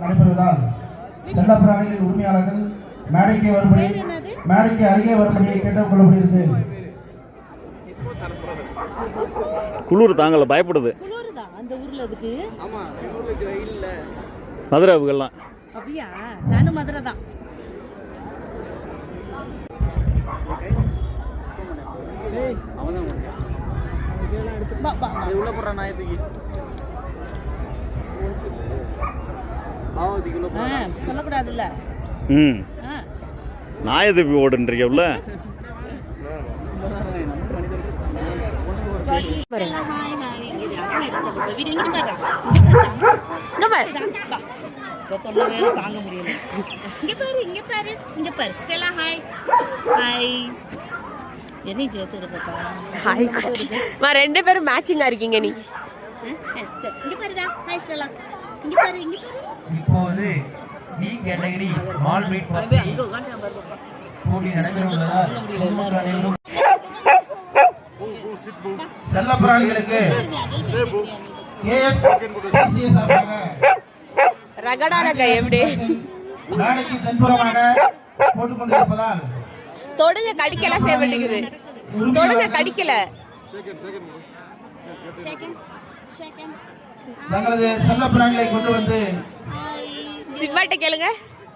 நடைபெறுவதால் செல்லப்பிராணிகளின் உரிமையாளர்கள் மேடைக்கு அருகே வரும்படியை கேட்டுக் கொள்ளப்படுகிறது. குளிர் தாங்கல, பயப்படுது. மதுரை அவங்கெல்லாம் அப்படியா? நானும் மதுரை தான். சொல்லக்கூடாதுல்ல. நாயதுப்பி ஓடுன்றீங்க உள்ள. தாங்க முடியல. இங்க பாரு, இங்க பாரு, இங்க பாரு. Stella hi. ஹாய். என்ன ஜெயத்து இருக்கப்பா. ஹாய். மா ரெண்டு பேரும் மேட்சிங்கா இருக்கீங்க நீ. இங்க பாருடா. Hi Stella. இங்க பாரு, இங்க பாரு. இப்போது டி கேட்டகரி ஸ்மால் மீட் பத்தி அங்க உட்கார்ந்து பாருப்பா. போட்டி நடந்துள்ளது. செல்லப்பிராணிகளுக்கு கேஎஸ் டிசிஎஸ் ஆக ரகடா ரக எப்படி நாளைக்கு தென்புறமாக போட்டுக் கொண்டிருப்பதால் தொடுங்க கடிக்கல செய்ய மாட்டேங்குது. தொடுங்க கடிக்கல. தங்களது செல்லப்பிராணிகளை கொண்டு வந்து சிவாட்ட கேளுங்க.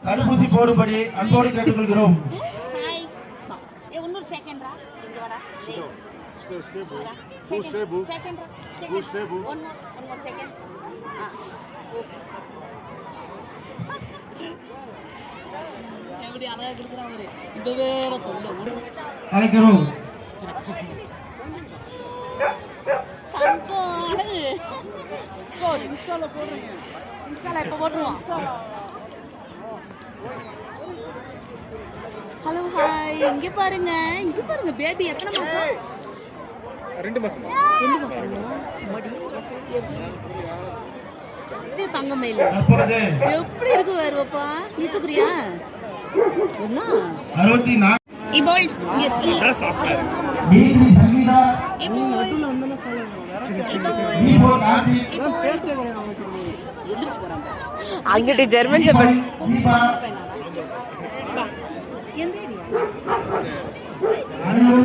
தடுப்பூசி போடும்படி அன்போடு கேட்டுக்கொள்கிறோம். அழைக்கிறோம். Hello hi. இங்க பாருங்க, இங்க பாருங்க. பேபி எத்தனை மாசம்? 2 மாசம். 2 மாசம். மடி எப்படி தங்கமயில எப்படி இருக்கு வருவப்பா? நீ தூக்குறியா? என்ன 64 இபோல் மீதி சங்கீதா நடுவுல வந்தன அங்கிட்டு ஜெர்மன் ஷெப்பர்ட். எந்த ஏரியா?